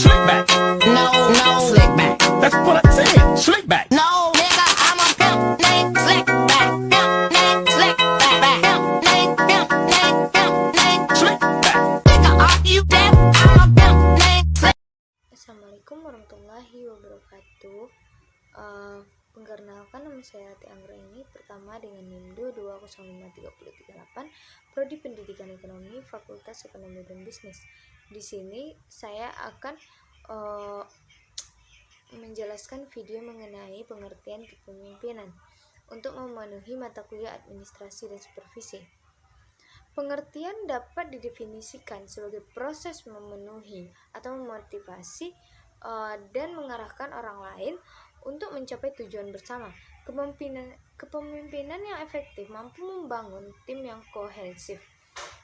Slick back. No, slick back. That's what I said. Slick back. No, nigga, I'm a pimp named Slick back. Pimp named Slick back. Pimp named Slick back. Nigga, are you deaf? I'm a pimp named Slick. Assalamualaikum warahmatullahi wabarakatuh. Perkenalkan, nama saya Ati Anggraini. Pertama dengan NIM 2205338, Prodi Pendidikan Ekonomi, Fakultas Ekonomi dan Bisnis. Di sini saya akan menjelaskan video mengenai pengertian kepemimpinan untuk memenuhi mata kuliah administrasi dan supervisi. Pengertian dapat didefinisikan sebagai proses memenuhi atau memotivasi dan mengarahkan orang lain untuk mencapai tujuan bersama. Kepemimpinan yang efektif mampu membangun tim yang kohesif,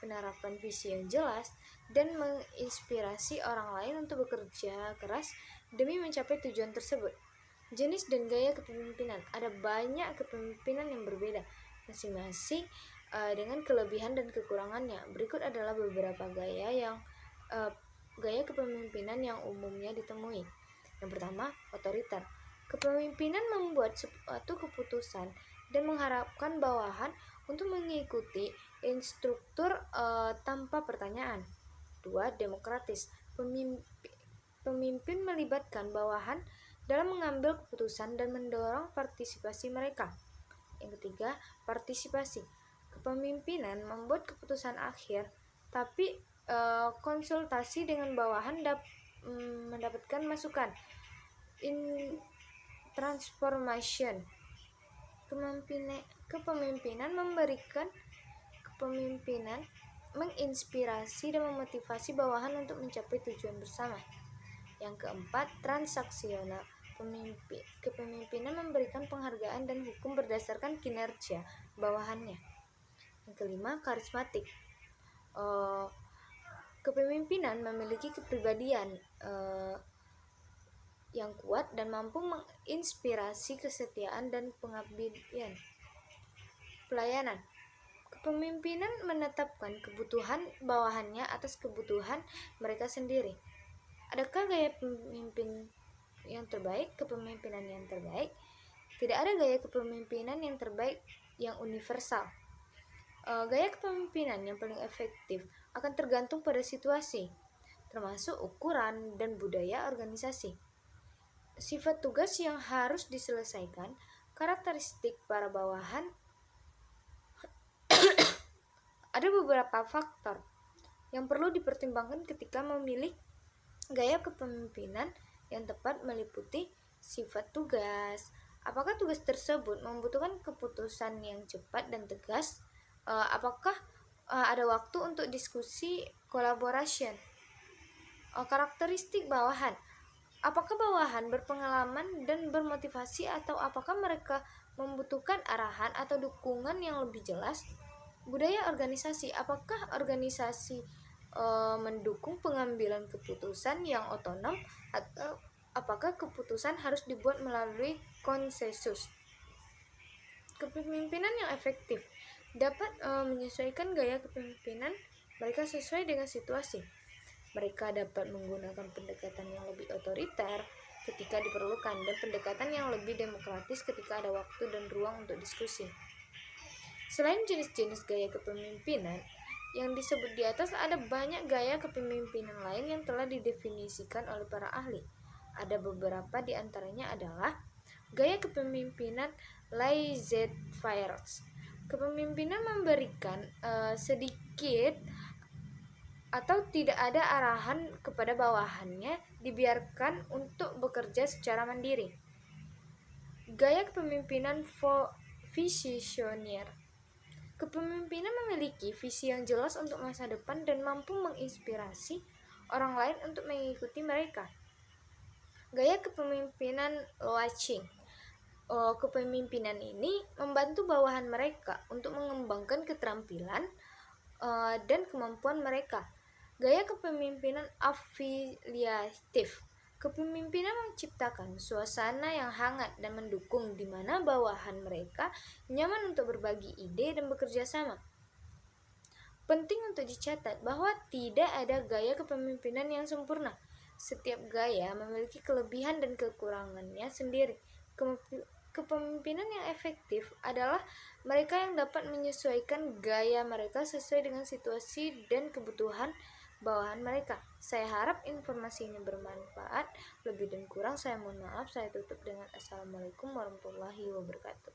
menerapkan visi yang jelas, dan menginspirasi orang lain untuk bekerja keras demi mencapai tujuan tersebut. Jenis dan gaya kepemimpinan. Ada banyak kepemimpinan yang berbeda, masing-masing dengan kelebihan dan kekurangannya. Berikut adalah beberapa gaya kepemimpinan yang umumnya ditemui. Yang pertama, otoriter. Kepemimpinan membuat suatu keputusan dan mengharapkan bawahan untuk mengikuti instruktur tanpa pertanyaan. 2. Demokratis. Pemimpin melibatkan bawahan dalam mengambil keputusan dan mendorong partisipasi mereka. Yang ketiga, partisipasi. Kepemimpinan membuat keputusan akhir, tapi konsultasi dengan bawahan mendapatkan masukan. Transformation. Kepemimpinan menginspirasi dan memotivasi bawahan untuk mencapai tujuan bersama. Yang keempat, transaksional. Kepemimpinan memberikan penghargaan dan hukum berdasarkan kinerja bawahannya. Yang kelima, karismatik. Kepemimpinan memiliki kepribadian yang kuat dan mampu menginspirasi kesetiaan dan pengabdian. Pelayanan. Kepemimpinan menetapkan kebutuhan bawahannya atas kebutuhan mereka sendiri. Adakah gaya pemimpin yang terbaik? Kepemimpinan yang terbaik? Tidak ada gaya kepemimpinan yang terbaik yang universal. Gaya kepemimpinan yang paling efektif akan tergantung pada situasi, termasuk ukuran dan budaya organisasi. Sifat tugas yang harus diselesaikan, karakteristik para bawahan. Ada beberapa faktor yang perlu dipertimbangkan ketika memilih gaya kepemimpinan yang tepat, meliputi sifat tugas. Apakah tugas tersebut membutuhkan keputusan yang cepat dan tegas? Apakah ada waktu untuk diskusi collaboration? Karakteristik bawahan. Apakah bawahan berpengalaman dan bermotivasi, atau apakah mereka membutuhkan arahan atau dukungan yang lebih jelas? Budaya organisasi. Apakah organisasi mendukung pengambilan keputusan yang otonom, atau apakah keputusan harus dibuat melalui konsensus? Kepemimpinan yang efektif dapat menyesuaikan gaya kepemimpinan mereka sesuai dengan situasi. Mereka dapat menggunakan pendekatan yang lebih otoriter ketika diperlukan, dan pendekatan yang lebih demokratis ketika ada waktu dan ruang untuk diskusi. Selain jenis-jenis gaya kepemimpinan yang disebut di atas, ada banyak gaya kepemimpinan lain yang telah didefinisikan oleh para ahli. Ada beberapa di antaranya adalah gaya kepemimpinan laissez-faire. Kepemimpinan memberikan sedikit atau tidak ada arahan kepada bawahannya, dibiarkan untuk bekerja secara mandiri. Gaya kepemimpinan visioner. Kepemimpinan memiliki visi yang jelas untuk masa depan dan mampu menginspirasi orang lain untuk mengikuti mereka. Gaya kepemimpinan watching. Kepemimpinan ini membantu bawahan mereka untuk mengembangkan keterampilan dan kemampuan mereka. Gaya kepemimpinan afiliatif. Kepemimpinan menciptakan suasana yang hangat dan mendukung, di mana bawahan mereka nyaman untuk berbagi ide dan bekerja sama. Penting untuk dicatat bahwa tidak ada gaya kepemimpinan yang sempurna. Setiap gaya memiliki kelebihan dan kekurangannya sendiri. Kepemimpinan yang efektif adalah mereka yang dapat menyesuaikan gaya mereka sesuai dengan situasi dan kebutuhan bawahan mereka. Saya harap informasi ini bermanfaat. Lebih dan kurang saya mohon maaf. Saya tutup dengan Assalamualaikum warahmatullahi wabarakatuh.